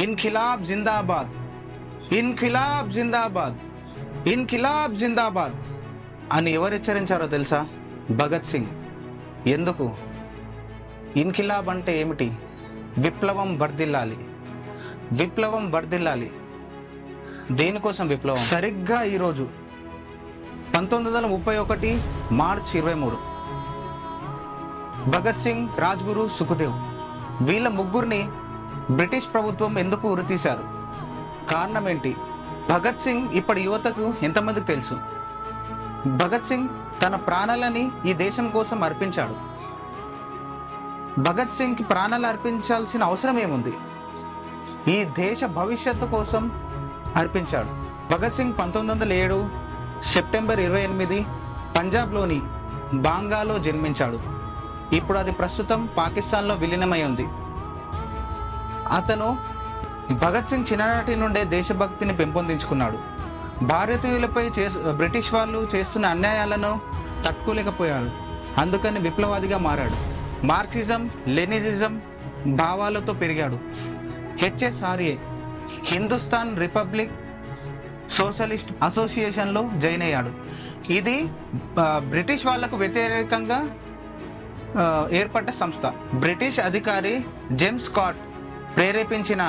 ఇన్ఖిలాబ్ జిందాబాద్, ఇన్ఖిలాబ్ జిందాబాద్, ఇన్ఖిలాబ్ జిందాబాద్ అని ఎవరు హెచ్చరించారో తెలుసా? భగత్ సింగ్. ఎందుకు? ఇన్ఖిలాబ్ అంటే ఏమిటి? విప్లవం వర్ధిల్లాలి, విప్లవం వర్ధిల్లాలి. దేనికోసం విప్లవం? సరిగ్గా ఈరోజు 1931 మార్చ్ 23 భగత్ సింగ్, రాజ్గురు, సుఖదేవ్ వీళ్ళ ముగ్గురిని బ్రిటిష్ ప్రభుత్వం ఎందుకు ఉరితీశారు? కారణం ఏంటి? భగత్ సింగ్ ఇప్పటి యువతకు ఎంతమందికి తెలుసు? భగత్ సింగ్ తన ప్రాణాలని ఈ దేశం కోసం అర్పించాడు. భగత్ సింగ్కి ప్రాణాలు అర్పించాల్సిన అవసరం ఏముంది? ఈ దేశ భవిష్యత్తు కోసం అర్పించాడు. భగత్ సింగ్ 1907 సెప్టెంబర్ 28 పంజాబ్లోని బాంగాలో జన్మించాడు. ఇప్పుడు అది ప్రస్తుతం పాకిస్తాన్లో విలీనమై ఉంది. అతను భగత్ సింగ్ చిన్ననాటి నుండే దేశభక్తిని పెంపొందించుకున్నాడు. భారతీయులపై బ్రిటిష్ వాళ్ళు చేస్తున్న అన్యాయాలను తట్టుకోలేకపోయాడు. అందుకని విప్లవాదిగా మారాడు. మార్క్సిజం, లెనినిజం భావాలతో పెరిగాడు. HSRA హిందుస్థాన్ రిపబ్లిక్ సోషలిస్ట్ అసోసియేషన్లో జాయిన్ అయ్యాడు. ఇది బ్రిటిష్ వాళ్లకు వ్యతిరేకంగా ఏర్పడ్డ సంస్థ. బ్రిటిష్ అధికారి జేమ్స్ స్కాట్ ప్రేరేపించిన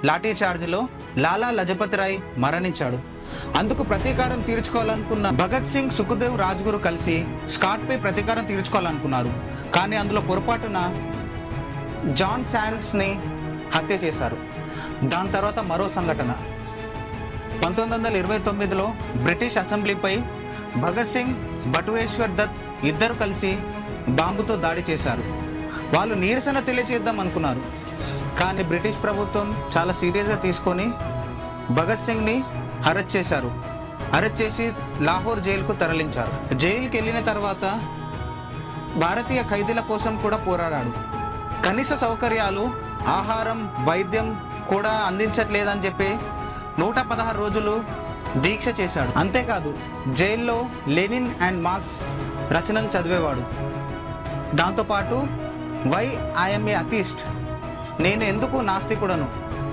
లాఠీ చార్జ్లో లాలా లజపతి రాయ్ మరణించాడు. అందుకు ప్రతీకారం తీర్చుకోవాలనుకున్న భగత్ సింగ్, సుఖదేవ్, రాజ్గురు కలిసి స్కాట్పై ప్రతీకారం తీర్చుకోవాలనుకున్నారు. కానీ అందులో పొరపాటున జాన్ శాండ్స్ని హత్య చేశారు. దాని తర్వాత మరో సంఘటన 1929లో బ్రిటిష్ అసెంబ్లీపై భగత్ సింగ్, బటువేశ్వర్ దత్ ఇద్దరు కలిసి బాంబుతో దాడి చేశారు. వాళ్ళు నిరసన తెలియజేద్దాం అనుకున్నారు. కానీ బ్రిటిష్ ప్రభుత్వం చాలా సీరియస్గా తీసుకొని భగత్ సింగ్ని అరెస్ట్ చేశారు. అరెస్ట్ చేసి లాహోర్ జైలుకు తరలించారు. జైలుకి వెళ్ళిన తర్వాత భారతీయ ఖైదీల కోసం కూడా పోరాడాడు. కనీస సౌకర్యాలు, ఆహారం, వైద్యం కూడా అందించట్లేదని చెప్పి 116 రోజులు దీక్ష చేశాడు. అంతేకాదు జైల్లో లెనిన్ అండ్ మార్క్స్ రచనలు చదివేవాడు. దాంతోపాటు వై ఐఎమ్ ఏ అథీస్ట్, నేను ఎందుకు నాస్తికుడను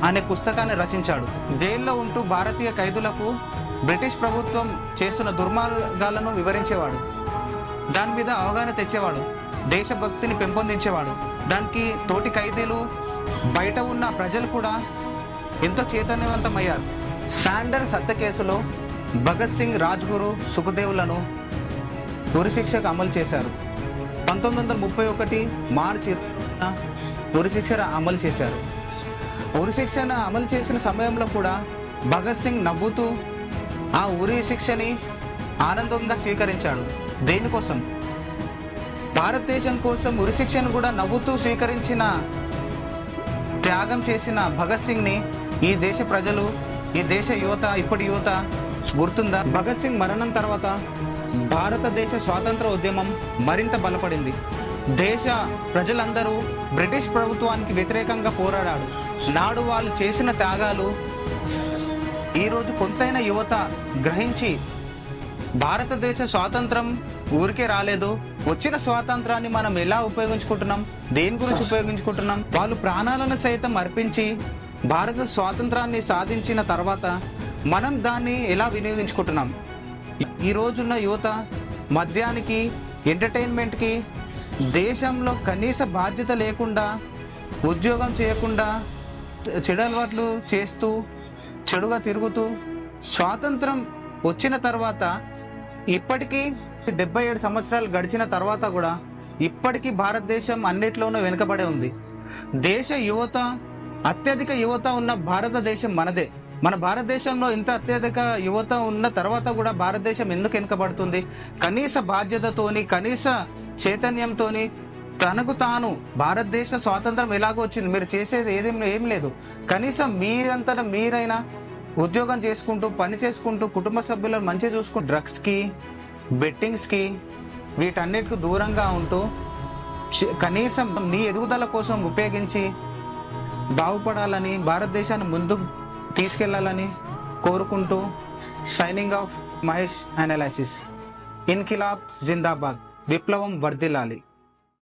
అనే పుస్తకాన్ని రచించాడు. జైల్లో ఉంటూ భారతీయ ఖైదులకు బ్రిటిష్ ప్రభుత్వం చేస్తున్న దుర్మార్గాలను వివరించేవాడు. దాని మీద అవగాహన తెచ్చేవాడు. దేశభక్తిని పెంపొందించేవాడు. దానికి తోటి ఖైదీలు, బయట ఉన్న ప్రజలు కూడా ఎంతో చైతన్యవంతమయ్యారు. శాండర్స్ హత్య కేసులో భగత్ సింగ్, రాజ్గురు, సుఖదేవ్లను ఉరిశిక్షకు అమలు చేశారు. 1931 మార్చి 20 ఉరిశిక్ష అమలు చేశారు. ఉరిశిక్షను అమలు చేసిన సమయంలో కూడా భగత్ సింగ్ నవ్వుతూ ఆ ఉరి శిక్షని ఆనందంగా స్వీకరించాడు. దేనికోసం? భారతదేశం కోసం ఉరిశిక్షను కూడా నవ్వుతూ స్వీకరించిన, త్యాగం చేసిన భగత్ సింగ్ని ఈ దేశ ప్రజలు, ఈ దేశ యువత, ఇప్పటి యువత గుర్తుందా? భగత్ సింగ్ మరణం తర్వాత భారతదేశ స్వాతంత్ర ఉద్యమం మరింత బలపడింది. దేశ ప్రజలందరూ బ్రిటిష్ ప్రభుత్వానికి వ్యతిరేకంగా పోరాడారు. నాడు వాళ్ళు చేసిన త్యాగాలు ఈరోజు కొంతైనా యువత గ్రహించి భారతదేశ స్వాతంత్రం ఊరికే రాలేదు, వచ్చిన స్వాతంత్రాన్ని మనం ఎలా ఉపయోగించుకుంటున్నాం, దేని గురించి ఉపయోగించుకుంటున్నాం, వాళ్ళు ప్రాణాలను సైతం అర్పించి భారత స్వాతంత్రాన్ని సాధించిన తర్వాత మనం దాన్ని ఎలా వినియోగించుకుంటున్నాం. ఈ రోజున్న యువత మద్యానికి, ఎంటర్టైన్మెంట్కి, దేశంలో కనీస బాధ్యత లేకుండా, ఉద్యోగం చేయకుండా, చెడు అలవాట్లు చేస్తూ, చెడుగా తిరుగుతూ, స్వాతంత్రం వచ్చిన తర్వాత ఇప్పటికీ 77 సంవత్సరాలు గడిచిన తర్వాత కూడా ఇప్పటికీ భారతదేశం అన్నిట్లోనూ వెనుకబడే ఉంది. దేశ యువత, అత్యధిక యువత ఉన్న భారతదేశం మనదే. మన భారతదేశంలో ఇంత అత్యధిక యువత ఉన్న తర్వాత కూడా భారతదేశం ఎందుకు వెనుకబడుతుంది? కనీస బాధ్యతతోని, కనీస చైతన్యంతోని తనకు తాను భారతదేశ స్వాతంత్రం ఎలాగో వచ్చింది, మీరు చేసేది ఏం లేదు. కనీసం మీరంతటా మీరైనా ఉద్యోగం చేసుకుంటూ, పని చేసుకుంటూ, కుటుంబ సభ్యులను మంచిగా చూసుకుంటూ, డ్రగ్స్కి, బెట్టింగ్స్కి, వీటన్నిటికి దూరంగా ఉంటూ కనీసం నీ ఎదుగుదల కోసం ఉపయోగించి బాగుపడాలని, భారతదేశాన్ని ముందుకు తీసుకెళ్లాలని కోరుకుంటూ సైనింగ్ ఆఫ్ మహేష్ అనాలిసిస్. ఇన్కిలాబ్ జిందాబాద్, విప్లవం వర్ధిల్లాలి.